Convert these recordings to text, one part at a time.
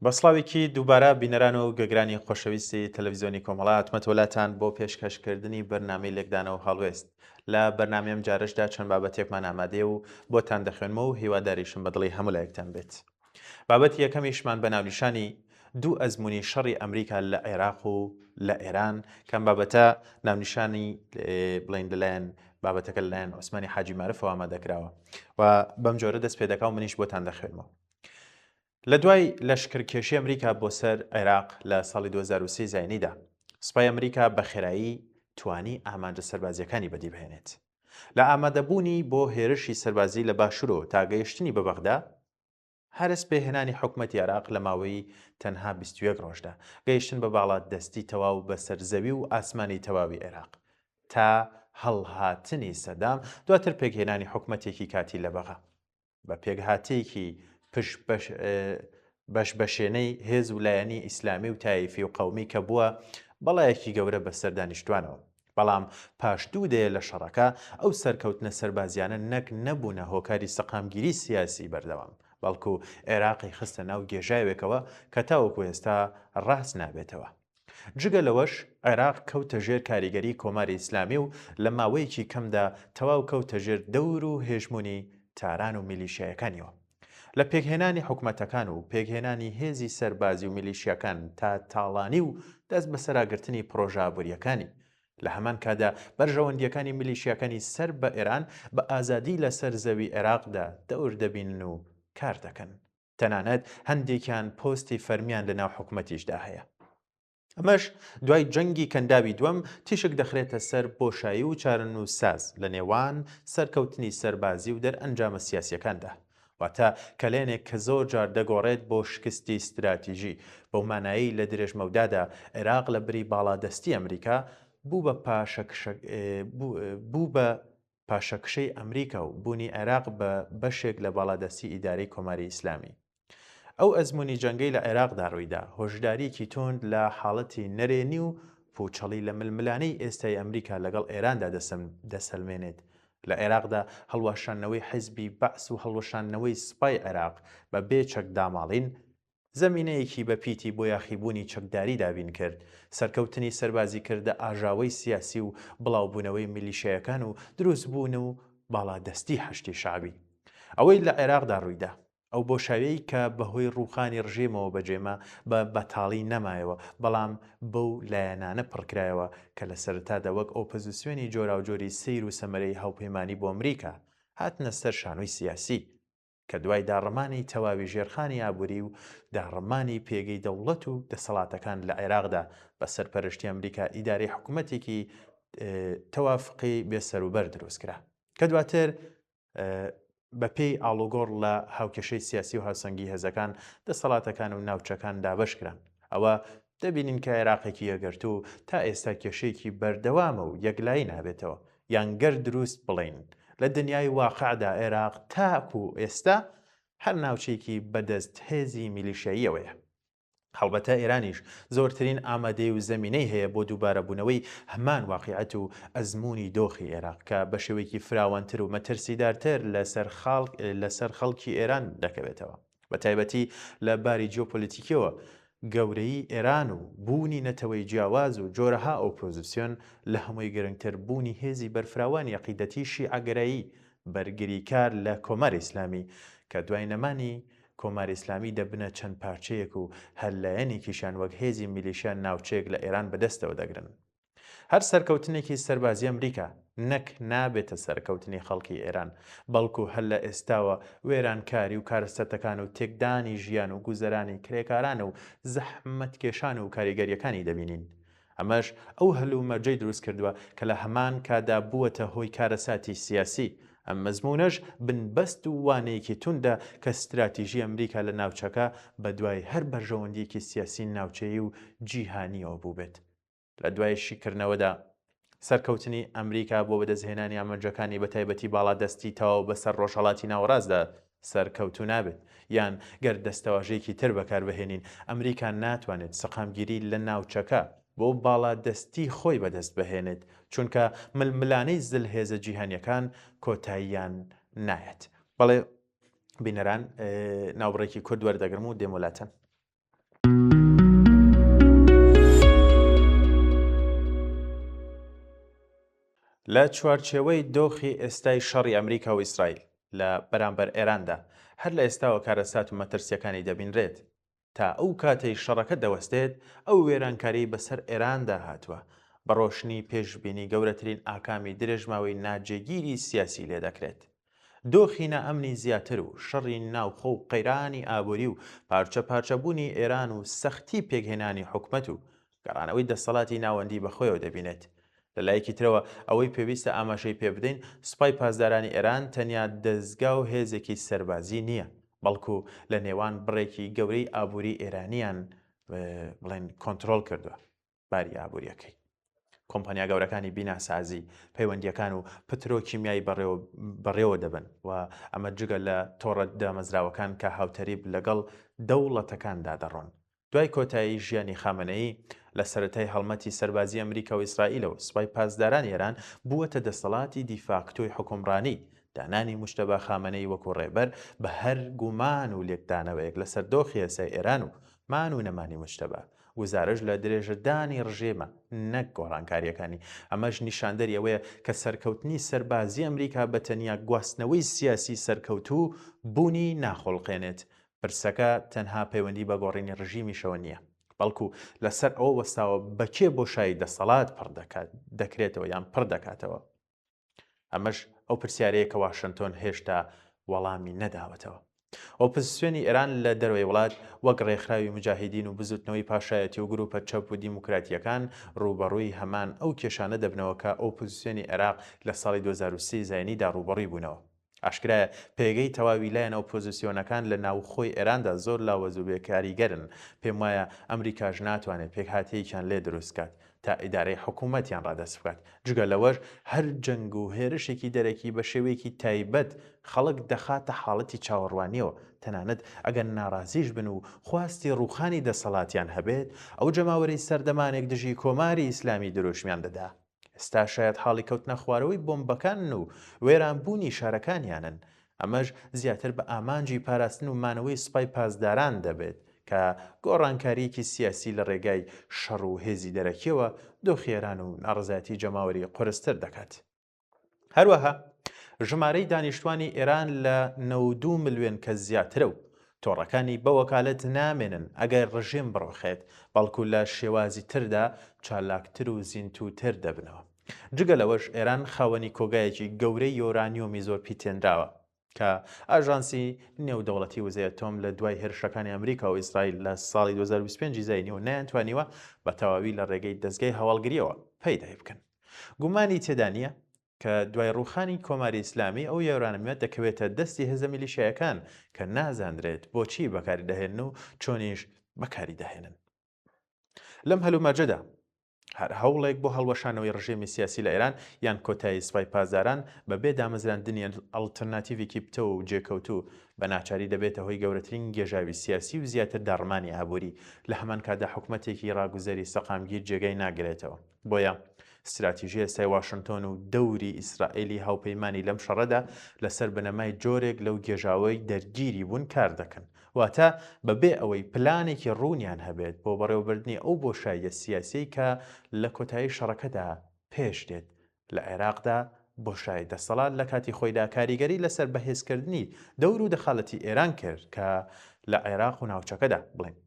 بەسڵاوێکی دووبارە بینەران و گەگرانی خۆشەویستی تەلەڤیزیۆنی کۆمەڵات مەتۆلاتان بۆ پێشکەشکردنی بەرنامەی لێکدانەوە هەڵوێست لە بەرنمەم جارشدا چەند بابەتێکمان ئامادەیە و بۆتان دەخوێنمەوە و هیواداریشم بەدڵی هەموو لایەکتان بێت. بابەتی یەکەمیشمان بە ناونیشانی دوو ئەزمموی شەڕی ئەمریکا لە عێراق و لە ئێران کەم بابەتە ناونیشانی بڵین لەلایەن بابەتەکە لەلایەن عوسمانی حاجی مارفەوە ئامادەکراوە و بەم جۆرە دەست پێ دەکا و منیش بۆتان دەخوێنمەوە. لە دوای لەشکرکێشی ئەمریکا بۆ سەر عێراق لە ساڵی 2023 زاینیدا سوپای ئەمریکا بە خێرایی توانی ئامانجە سەربازیەکانی بەدیبهێنێت. لە ئامادەبوونی بۆ هێرشی سەربازی لە باشوورەوە تا گەیشتنی بە بەغدا هەرس پێهێنانی حکوومەتی عێراق لە ماوەی تەنها 21 ڕۆژدا گەیشتن بە باڵات دەستی تەواو بە سەرزەوی و ئاسمانی تەواوی عێراق تا هەڵهاتنی سەدام دواتر پێکهێنانی حکوومەتێکی کاتی لە بەغا بە پێکهاتەیەکی بەشبەشێنەی هێز ولایەنی ئیسلامی و تایفی و قەومی کە بووە بەڵایەکی گەورە بەسەر دانیشتوانەوە. بەڵام پاش 2 دێ لە شەڕەکە ئەو سەرکەوتنە سەربازیانە نەک نەبوونە هۆکاری سەقامگیری سیاسی بەردەوام بەڵکو عێراقی خستە ناو گێژاوێکەوە کە تاوەکو ئێستا ڕاست نابێتەوە. جگە لەوەش عێراق کەوتە ژێر کاریگەری کۆماری ئیسلامی و لە ماوەیەکی کەمدا تەواو کەوتە ژێر دەور و هێژمونی تاران و میلیشیایەکانیەوە. لە پێکهێنانی حکوومەتەکان و پێکهێنانی هێزی سەربازی و میلیشیەکان تا تاڵانی و دەست بە سەراگرتنی پرۆژابوریەکانی لە هەمان کادا بەرژەوەندیەکانی میلیشیەکانی سەر بە ئێران بە ئازادی لە سەر زەوی عێراقدا دەور دەبینن و کار دەکەن. تەنانەت هەندێکیان پۆستی فەرمیان لە ناو حکوومەتیشدا هەیە. ئەمەش دوای جەنگی کەنداوی دووەم تیشک دەخرێتە سەر بۆشایی و چارن و ساز لە نێوان سەرکەوتنی سەربازی و دەرئەنجامە سیاسیەکاندا. واتە کەلێنێک کە زۆر جار دەگۆڕێت بۆ شکستی استراتیژی بەو مانایی لە درێژمەودادا عێراق لە بری باڵادەستی ئەمریکا بوو بە پاشەکشەی ئەمریکا و بوونی عێراق بە بەشێک لە باڵادەستی ئیدارەی کۆماری ئیسلامی. ئەو ئەزمموی جەنگەی لە عێراقدا ڕوویدا هۆشداریکی تۆند لە حاڵەتی نەرێنی و پوچەڵی لە ململانەی ئێستای ئەمریکا لەگەڵ ئێراندا دەسەلمێنێت. لە عێراقدا هەڵواشانەوەی حیزبی بەعس و هەڵوەشانەوەی سوپای عێراق بە بێ چەک داماڵین زەمینەیەکی بە پیتی بۆ یاخیبوونی چەکداری دابین کرد. سەرکەوتنی سەربازی کردە ئاژاوەی سیاسی و بڵاوبوونەوەی میلیشیەکان و دروستبوون و باڵادەستی هەشتی شعبی. ئەوەی لە عێراقدا ڕوویدا ئەو بۆشاوەیە کە بەهۆی ڕووخانی ڕژێمەوە بەجێمە بە بەتاڵی نەمایەوە بەڵام بەو لایەنانە پڕکرایەوە کە لە سەرەتادا وەک ئۆپۆزیسیۆنی جۆراوجۆری سیر و سەمەرەی هاوپەیمانی بۆ ئەمریکا هاتنە سەر شانۆی سیاسی کە دوای داڕەمانی تەواوی ژێرخانی ئابووری و داڕەمانی پێگەی دەوڵەت و دەسەڵاتەکان لە عێراقدا بە سەرپەرشتی ئەمریکا ئیدارەی حکوومەتێکی تەوافقی بێسەروبەر دروستکرا کە دواتر بەپێی ئاڵوگۆڕ لە هاوکێشەی سیاسی و هاوسەنگی هێزەکان دەسەڵاتەکان و ناوچەکان دابەشکران. ئەوە دەبینین کە عێراقێکی یەگەرتوو تا ئێستا کێشەیەکی بەردەوامە و یەکلایی نابێتەوە یانگەر دروست بڵین لە دنیای واقعدا عێراق تاکو ئێستا هەر ناوچێکی بەدەست هێزی میلیشیاییەوەیە. هەڵبەتە ئێرانیش زۆرترین ئامادەی و زەمینەی هەیە بۆ دووبارەبوونەوەی هەمان واقعەت و ئەزمموی دۆخی عێراق کە بە شێوەیەکی فراوانتر و مەترسیدارتر لەسەر خەڵکی ئێران دەکەوێتەوە. بە تایبەتی لە باری جیۆپۆلیتیکیەوە گەورەی ئێران و بوونی نەتەوەی جیاواز و جۆرەها ئۆپۆزیسیۆن لە هەمووی گرنگتر بوونی هێزی بەرفراوانی عەقیدەتی شیعەگرایی بەرگریکار لە کۆماری ئیسلامی کە دوای نەمانی کۆماری ئیسلامی دەبنە چەند پارچەیەک و هەلایەنێکیشان وەک هێزی میلیشیان ناوچەیەک لە ئێران بەدەستەوە دەگرن. هەر سەرکەوتنێکی سەربازی ئەمریکا نەک نابێتە سەرکەوتنی خەڵکی ئێران بەڵکو هەر لە ئێستاوە وێرانکاری و کارەسەتەکان و تێکدانی ژیان و گوزەرانی کرێکاران و زەحمەتکێشان و کاریگەریەکانی دەبینین. ئەمەش ئەو هەلومەرجەی دروست کردووە کە لە هەمان کادا بووەتە هۆی کارەساتی سیاسی. ئەم مەزمونەش بنبەست و وانەیەکی توندە کە استراتیژی ئەمریکا لە ناوچەکە بە دوای هەر بەرژەوەندیەکی سیاسی ناوچەیی و جیهانیەوە بوو بێت. لە دوای شیکردنەوەدا سەرکەوتنی ئەمریکا بۆ بەدەستهێنانی ئامانجەکانی بە تایبەتی باڵادەستی تەواو بەسەر ڕۆژهەڵاتی ناوەڕاستدا سەرکەوتو نابێت یان گەر دەستەواژەیەکی تر بەکاربهێنین ئەمریکا ناتوانێت سەقامگیری لە ناوچەکە بۆ باڵادەستی خۆی بەدەست بهێنێت چونکە ململانەی زل هێزە جیهانیەکان کۆتاییان نایەت. بەڵێ بینەران ناوبڕێکی کورد وەردەگرم و دێمولاتەن. لە چوارچێوەی دۆخی ئێستای شەڕی ئەمریکا و ئیسرائیل لە بەرامبەر ئێراندا هەر لە ئێستاوە کارەسات و مەترسیەکانی دەبینرێت تا ئەو کاتەی شەڕەکە دەوەستێت ئەو وێرانکاری بەسەر ئێراندا هاتووە بە ڕۆشنی پێشبینی گەورەترین ئاکامی درێژماوەی ناجێگیری سیاسی لێ دەکرێت. دۆخی نائەمنی زیاتر و شەڕی ناوخۆ و قەیرانی ئابووری و پارچە پارچەبوونی ئێران و سەختی پێکهێنانی حکومەت و گەڕانەوەی دەسەڵاتی ناوەندی بەخۆیەوە دەبینێت. لەلایەکی ترەوە ئەوەی پێویستە ئاماژەی پێ بدەین سوپای پاسدارانی ئێران تەنیا دەستگا و هێزێکی سەربازی نییە، بەڵکو لە نێوان بڕێکی گەورەی ئابووری ئێرانیان بڵێن کۆنتڕۆڵ کردووە باری ئابووریەکەی. کۆمپانیا گەورەکانی بیناسازی پەیوەندیەکان و پترۆکیمیایی بەڕێوە دەبن و ئەمە جگە لە تۆڕە دامەزراوەکان کە هاوتەریب لەگەڵ دەوڵەتەکاندا دەڕۆن. دوای کۆتایی ژیانی خامنەیی لە سەرەتای هەڵمەتی سەربازی ئەمریکا و ئیسرائیلەوە سوپای پاسداران ئێران بووەتە دەسەڵاتی دیفاکتۆی حکومڕانی. دانانی موشتەبە خامنەی وەکو ڕێبەر بە هەر گومان و لێکدانەوەیەک لەسەر دۆخی یاسای ئێران و مان و نەمانی موشتەبە گزارش لە درێژەدانی ڕژێمە نەک گۆڕانکاریەکانی. ئەمەش نیشاندەری ئەوەیە کە سەرکەوتنی سەربازی ئەمریکا بە تەنیا گواستنەوەی سیاسی سەرکەوتوو بوونی ناخۆڵقێنێت. پرسەکە تەنها پەیوەندی بە گۆڕینی ڕژیمیشەوە نییە، بەڵکو لەسەر ئەوە وەستاوە بەکێ بۆشایی دەسەڵات دەکرێتەوە یان پڕ دەکاتەوە. ئەمەش ئەو پرسیارەیە کە واشنتۆن هێشتا وەڵامی نەداوەتەوە. ئۆپۆزیسیۆنی ئێران لە دەروی وڵات وەک ڕێکخراوی مجاهیدین و بزوتنەوەی پاشایەتی و گروپە چەپ و دیموکراتیەکان ڕوبەڕووی هەمان ئەو کێشانە دەبنەوە کە ئۆپۆزیسیۆنی عێراق لە ساڵی 2023 زاینیدا ڕوبەڕووی بوونەوە. ئاشکرایە پێگەی تەواوی لایەن ئۆپۆزیسیۆنەکان لە ناوخۆی ئێراندا زۆر لاوەز و بێکاریگەرن. پێم وایە ئەمریکاش ناتوانێت پێکهاتەیەکیان لێ دروستکات تا ئیدارەی حکوومەتیان ڕادەست بکات. جگە لەوەش هەر جەنگ و هێرشێکی دەرەکی بە شێوەیەکی تایبەت خەڵک دەخاتە حاڵەتی چاوەڕوانیەوە، تەنانەت ئەگەر ناڕازیش بن و خواستی ڕووخانی دەسەڵاتیان هەبێت ئەو جەماوەری سەردەمانێک دژی کۆماری ئیسلامی دروشمیان دەدا. ئێستا شاید حاڵی کەوتنە خوارەوەی بۆمبەکان و وێرانبوونی شارەکانیانن. ئەمەش زیاتر بە ئامانجی پاراستن و مانەوەی سوپای پاسداران دەبێت کە گۆڕانکاریەکی سیاسی لە ڕێگای شەڕ و هێزی دەرەکیەوە دۆخێران و ناڕزایەتی جەماوەری قورستر دەکات. هەروەها ژمارەی دانیشتوانی ئێران لە 92 ملیۆن کەس زیاترە و تۆڕەکانی بە وەکالەت نامێنن ئەگەر ڕژێم بڕۆخێت، بەڵکو لە شێوازی تردا چالاکتر و زیندووتر دەبنەوە. جگە لەوەش ئێران خاوەنی کۆگایەکی گەورەی یۆرانیۆمی زۆر پیتێنراوە کە ئاژانسی نێودەوڵەتی وزەیە تۆم لە دوای هێرشەکانی ئەمریکا و ئیسرائیل لە ساڵی 2025 زاینیەوە نەیانتوانیوە بە تەواوی لە ڕێگەی دەستگای هەواڵگریەوە پەیدای بکەن. گومانی تێدا نییە کە دوای ڕووخانی کۆماری ئیسلامی ئەو یۆرانیۆمە دەکەوێتە دەستی هێزە میلیشیایەکان کە نازانرێت بۆچی بەکاری دەهێنن و چۆنیش بەکاری دەهێنن. لەم هەلومەرجەدا هەر هەوڵێک بۆ هەڵوەشانەوەی ڕژێمی سیاسی لە ئێران یان کۆتایی سوپای پاسداران بەبێ دامەزراندنی ئەڵتەرناتیڤێکی پتەوە و جێکەوتوو بە ناچاری دەبێتە هۆی گەورەترین گێژاوی سیاسی و زیاتر داڕمانی ئابووری. لە هەمان کاتدا حکوومەتێکی ڕاگوزەری سەقامگیر جێگەی ناگرێتەوە. بۆیە استراتیژیە سای واشنتۆن و دەوری ئیسرائیلی هاوپەیمانی لەم شەڕەدا لەسەر بنەمای جۆرێک لەو گێژاوەی دەرگیری بوون کار دەکەن، واتە بەبێ ئەوەی پلانێکی ڕوونیان هەبێت بۆ بەڕێوەبردنی ئەو بۆشاییە سیاسی کە لە کۆتایی شەڕەکەدا پێش دێت. لە عێراقدا بۆشایی دەسەڵات لە کاتی خۆیدا کاریگەری لەسەر بەهێزکردنی دەور و دەخاڵەتی ئێران کرد کە لە عێراق و ناوچەکەدا بڵێن.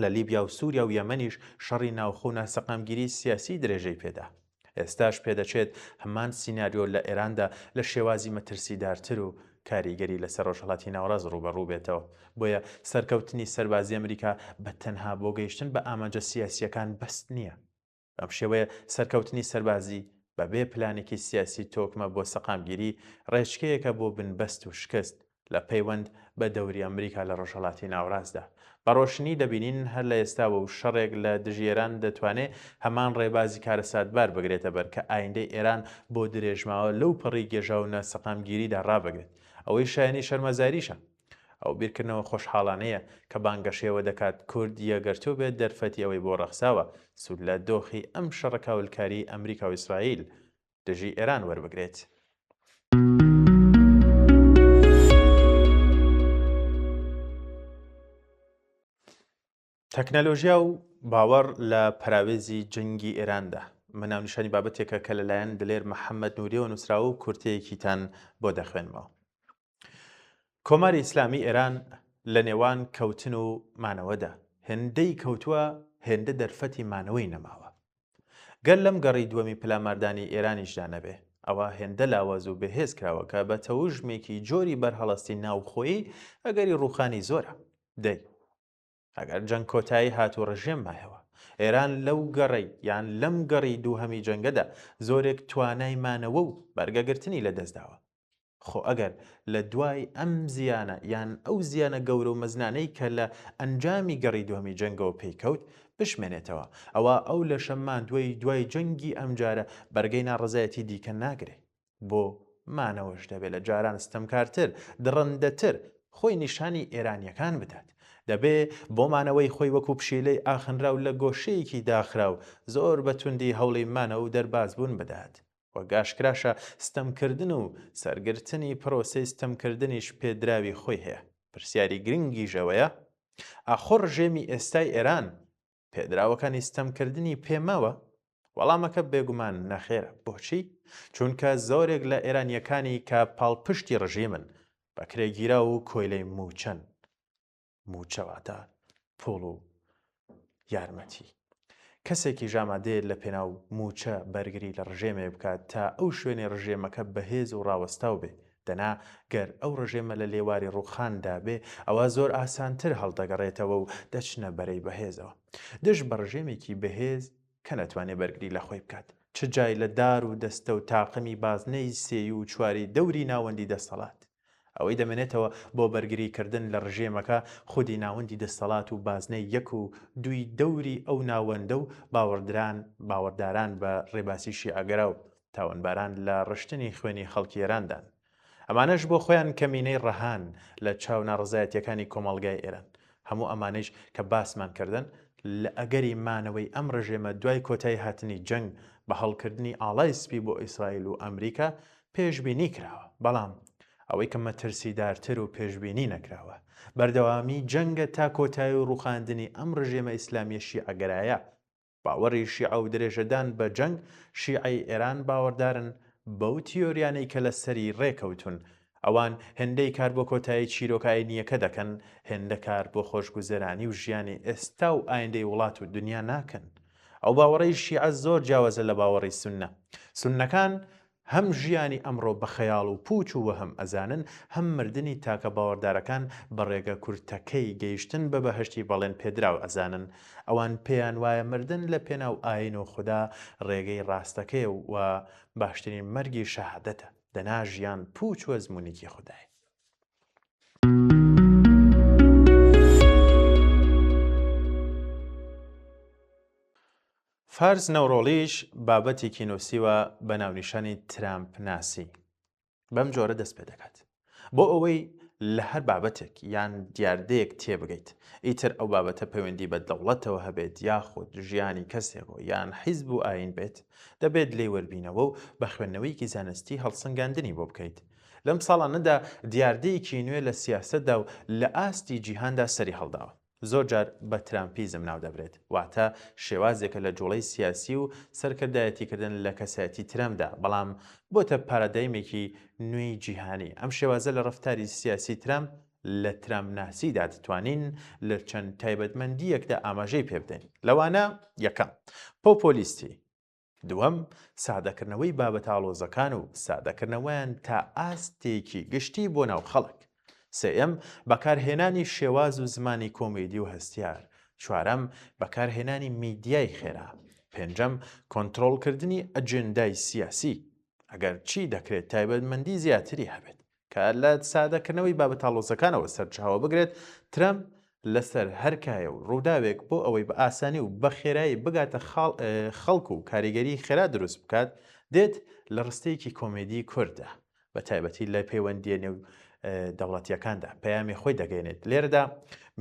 لە لیبیا و سووریا و یەمەنیش شەڕی ناوخۆ و ناسەقامگیری سیاسی درێژەی پێدا. ئێستاش پێدەچێت هەمان سیناریۆ لە ئێراندا لە شێوازی مەترسیدارتر و کاریگەری لەسەر ڕۆژهەڵاتی ناوەڕاست ڕوبەڕوو بێتەوە. بۆیە سەرکەوتنی سەربازی ئەمریکا بە تەنها بۆ گەیشتن بە ئامانجە سیاسیەکان بەست نییە. بەم شێوەیە سەرکەوتنی سەربازی بەبێ پلانێکی سیاسی تۆکمە بۆ سەقامگیری ڕێچکەیەکە بۆ بنبەست و شکست لە پەیوەند بە دەوری ئەمریکا لە ڕۆژهەڵاتی ناوەڕاستدا. بەڕۆشنی دەبینین هەر لە ئێستاوە و شەڕێک لە دژێران دەتوانێت هەمان ڕێبازی کارەساتبار بگرێتە بەر کە ئایندەی ئێران بۆ درێژماوە لەو پەڕی گێژا و ناسەقامگیریدا ڕابگرێت. ئەوەی شایانی شەرمەزاریشە. ئەو بیرکردنەوە خۆشحاڵانەیە کە بانگەشێوە دەکات کورد یەگەرتوو بێت دەرفەتی ئەوەی بۆ ڕەخساوە سوود لە دۆخی ئەم شەڕەکاولکاری ئەمریکا و ئیسرائیل دژی ئێران وەربگرێت. تەکنەلۆژیا و باوەڕ لە پەراوێزی جەنگی ئێراندا مەناونیشانی بابەتێکە کە لەلایەن دلێر محەممەد نووریەوە نووسراوە و کورتەیەکیتان بۆ دەخوێنمەوە. کۆماری ئیسلامی ئێران لە نێوان کەوتن و مانەوەدا هێندەی کەوتووە، هێندە دەرفەتی مانەوەی نەماوە. گەر لەم گەڕی دووەمی پلاماردانی ئێرانیشدا نەبێ، ئەوە هێندە لاواز و بەهێز کراوە کە بە تەوژمێکی جۆری بەرهەڵەستی ناوخۆیی ئەگەری ڕووخانی زۆرە. دەی ئەگەر جەنگ کۆتایی هاتوو ڕژێم مایەوە، ئێران لەو گەڕەی یان لەم گەڕی دووهەمی جەنگەدا زۆرێک توانای مانەوە و بەرگەگرتنی لەدەستداوە. خۆ ئەگەر لە دوای ئەم زیانە یان ئەو زیانە گەورە و مەزنانەی کە لە ئەنجامی گەڕی دووهەمی جەنگەوە پێیکەوت بشمێنێتەوە، ئەوە ئەو لە شەممان دوای جەنگی ئەمجارە بەرگەی ناڕزایەتی دیکە ناگرێ. بۆ مانەوەش دەبێت لە جاران ستەمکارتر، دڕندەتر خۆی نیشانی ئێرانیەکان بدات. دەبێ بۆمانەوەی خۆی وەکو پشیلەی ئاخنرا و لە گۆشەیەکی داخرا و زۆر بەتوندی هەوڵی مانە و دەربازبوون بدات. وە گاشکراشە ستەمکردن و سەرگرتنی پرۆسەی ستەمکردنیش پێدراوی خۆی هەیە. پرسیاری گرنگی ژەوەیە ئاخۆ ڕژێمی ئێستای ئێران پێدراوەکانی ستەمکردنی پێمەوە؟ وەڵامەکە بێگومان نەخێرە. بۆچی؟ چونکە زۆرێک لە ئێرانیەکانی کە پاڵپشتی ڕژێمن بەکرێگیرا و کۆیلەی موچەن. موچەواتە پۆڵ و یارمەتی. کەسێکی ژامادەیە لە پێناو موچە بەرگری لە ڕژێمێ بکات تا ئەو شوێنی ڕژێمەکە بەهێز و ڕاوەستاو بێ. دەنا گەر ئەو ڕژێمە لە لێواری ڕووخاندا بێ، ئەوە زۆر ئاسانتر هەڵدەگەڕێتەوە و دەچنە بەرەی بەهێزەوە. دژ بە ڕژێمێکی بەهێز کە نەتوانێت بەرگری لە خۆی بکات، چ جای لە دار و دەستە و تاقمی بازنەی سێی و چواری دەوری ناوەندی دەسەڵات. ئەوەی دەمێنێتەوە بۆ بەرگریکردن لە ڕژێمەکە خودی ناوەندی دەسەڵات و بازنەی یەک و دوی دەوری ئەو ناوەندە و باوەڕداران بە ڕێباسی شیعەگەرا و تاوانباران لە ڕشتنی خوێنی خەڵکی ئێراندان. ئەمانەش بۆ خۆیان کەمینەی ڕەهان لە چاو ناڕزایەتیەکانی کۆمەڵگای ئێران. هەموو ئەمانەش کە باسمان کردن لە ئەگەری مانەوەی ئەم ڕژێمە دوای کۆتایی هاتنی جەنگ بە هەڵکردنی ئاڵای سپی بۆ ئیسرائیل و ئەمریکا پێشبینی کراوە. بەڵام ئەوەی کە مەترسیدارتر و پێشبینی نەکراوە بەردەوامی جەنگە تا کۆتایی و ڕووخاندنی ئەم ڕژێمە ئیسلامیە شیعەگەرایە. باوەڕی شیعە و درێژەدان بە جەنگ شیعەی ئێران باوەڕدارن بەو تیۆریانەی کە لە سەری ڕێکەوتون. ئەوان هێندەی کار بۆ کۆتایی چیرۆکە ئاینیەکە دەکەن، هێندە کار بۆ خۆشگوزەرانی و ژیانی ئێستا و ئایندەی وڵات و دنیا ناکەن. ئەو باوەڕی شیعە زۆر جیاوازە لە باوەڕی سوننە. سوننەکان هەم ژیانی ئەمڕۆ بە خەیاڵ و پوچ و وەهم ئەزانن، هەم مردنی تاکە باوەڕدارەکان بە ڕێگە کورتەکەی گەیشتن بە بەهەشتی بەڵێن پێدراو ئەزانن. ئەوان پێیان وایە مردن لە پێناو ئاین و خوددا ڕێگەی ڕاستەکەی و باشترین مەرگی شەهادەتە. دەنا ژیان پوچ و ئەزموونێکی خوددای. فارس نەورۆڵیش بابەتێکی نووسیوە بە ناونیشانی ترامپ ناسی. بەم جۆرە دەست پێ دەکات بۆ ئەوەی لە هەر بابەتێک یان دیاردەیەک تێبگەیت، ئیتر ئەو بابەتە پەیوەندی بە دەوڵەتەوە هەبێت یاخود ژیانی کەسێکەوە یان حیزب و ئاین بێت، دەبێت لێی وەربینەوە و بە خوێندنەوەیکی زانستی هەڵسەنگاندنی بۆ بکەیت. لەم ساڵانەدا دیاردەیەکی نوێ لە سیاسەتدا و لە ئاستی جیهاندا سەری هەڵداوە. زۆر جار بە ترامپیزم ناو دەبرێت، واتە شێوازێکە لە جوڵەی سیاسی و سەرکردایەتیکردن لە کەسایەتی ترامپدا، بەڵام بۆتە پارەدایمێکی نوێی جیهانی. ئەم شێوازە لە ڕەفتاری سیاسی ترامپ لە ترامپ ناسیدا دەتوانین لە چەند تایبەتمەندیەکدا ئاماژەی پێ بدەین. لەوانە: یەکەم، پۆپۆلیستی، دووەم، سادەکردنەوەی بابەتاڵۆزەکان و سادەکردنەوەیان تا ئاستێکی گشتی بۆ ناو خەڵک، سێەم، بەکارهێنانی شێواز و زمانی کۆمیدی و هەستیار، چوارەم، بەکارهێنانی میدیای خێرا، پێنجەم، کۆنتڕۆڵکردنی ئەجێندای سیاسی. ئەگەر چی دەکرێت تایبەتمەندی زیاتری هەبێت کە لە سادەکردنەوەی بابەتاڵۆزەکانەوە سەرچاوە بگرێت. ترامپ لەسەر هەرکایە و ڕووداوێک بۆ ئەوەی بە ئاسانی و بە خێرایی بگاتە خەڵک و کاریگەری خێرا دروست بکات، دێت لە ڕستەیەکی کۆمیدی کوردە، بە تایبەتی لە پەیوەندیە نێو دەوڵەتیەکاندا پەیامی خۆی دەگەێنێت. لێرەدا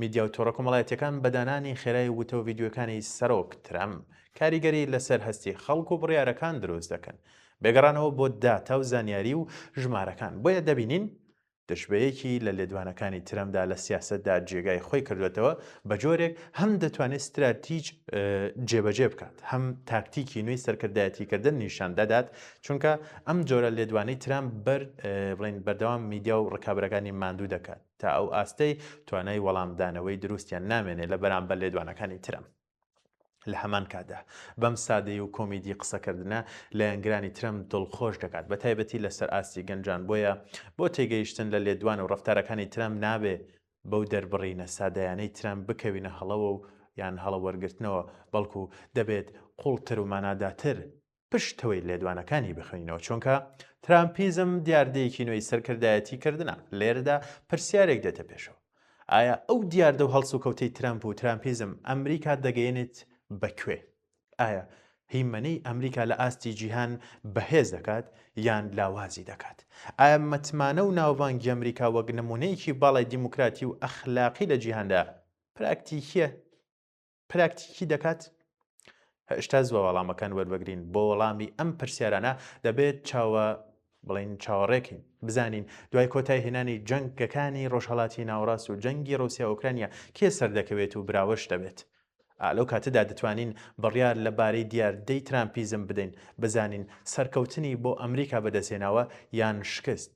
میدیا و تۆڕە کۆمەڵایەتیەکان بەدانانی خێرای وتە و ڤیدیۆکانی سەرۆک ترامپ کاریگەری لەسەر هەستی خەڵک و بڕیارەکان دروست دەکەن، بێگەڕانەوە بۆ داتا و زانیاری و ژمارەکان. بۆیە دەبینین دژبەیەکی لە لێدوانەکانی ترەمدا لە سیاسەتدا جێگای خۆی کردوێتەوە بە جۆرێک هەم دەتوانێت استراتیج جێبەجێ بکات هەم تاکتیکی نوێی سەرکردایەتیکردن نیشان دەدات چونکە ئەم جۆرە لێدوانەی ترامپ بڵین بەردەوام میدیا و ڕکابەرەکانی ماندوو دەکات تا ئەو ئاستەی توانای وەڵامدانەوەی دروستیان نامێنێت لە بەرامبەر لێدوانەکانی ترامپ لە هەمان کاتدا بەم سادەی و کۆمیدی قسەکردنە لە ئەنگرانی ترەمپ دڵخۆش دەکات بە تایبەتی لەسەر ئاستی گەنجان بۆ تێگەیشتن لە لێدوان و ڕەفتارەکانی ترەمپ نابێ بەو دەربڕینە سادەیانەی ترەمپ بکەوینە هەڵەوە و یان هەڵە وەرگرتنەوە بەڵکو دەبێت قوڵتر و ماناداتر پشتەوەی لێدوانەکانی بخوێنەوە چونکە ترامپیزم دیاردەیەکی نوێی سەرکردایەتی کردنە لێرەدا پرسیارێک دێتە پێشەوە ئایا ئەو دیاردە و هەڵسو کەوتەی ترامپ و ترامپیزم ئەمریکا دەگەیەنێت بەکوێ ئایا هیمەنەی ئەمریکا لە ئاستی جیهان بەهێز دەکات یان لاوازی دەکات ئایا متمانە و ناوبانگی ئەمریکا وەک نمونەیەکی باڵای دیموکراتی و ئەخلاقی لە جیهاندا پراکتیکی دەکات هێشتا زووە وەڵامەکان وەربگرین بۆ وەڵامی ئەم پرسیارانە دەبێت چاوەڕێکین بزانین دوای کۆتای هێنانی جەنگەکانی ڕۆژهەڵاتی ناوەڕاست و جەنگی ڕووسیا ئۆکرانیا کێ سەردەکەوێت و براوەش دەبێت لەو کاتەدا دەتوانین بڕیار لەبارەی دیاردەی ترامپیزم بدەین بزانین سەرکەوتنی بۆ ئەمریکا بەدەستێناوە یان شکست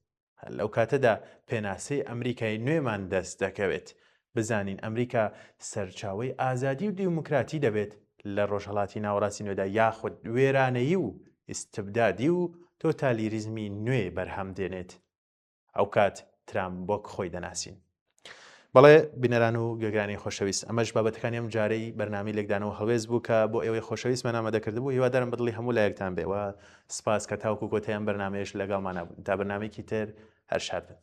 لەو کاتەدا پێناسەی ئەمریکای نوێمان دەست دەکەوێت بزانین ئەمریکا سەرچاوەی ئازادی و دیموکراتی دەبێت لە ڕۆژهەڵاتی ناوەڕاستی نوێدا یاخود وێرانەیی و ئیستبدادی و تۆتالیریزمی نوێ بەرهەم دێنێت ئەو کات ترامپ بۆک خۆی دەناسین بەڵێ بینەران و گوێگرانی خۆشەویست ئەمەش بابەتەکانی ئەم جارەی بەرنامەی لێکدانەوە هەڵوێز بوو کە بۆ ئێوەی خۆشەویستمان ئامادەکردبوو هیوادارم بەدڵی هەموو لایەکتان بێ و سپاس کە تاوکو کۆتاییان بەرنامەیەش لەگەڵمانە بوون تا بەرنامەیەکی تر هەر شاد بن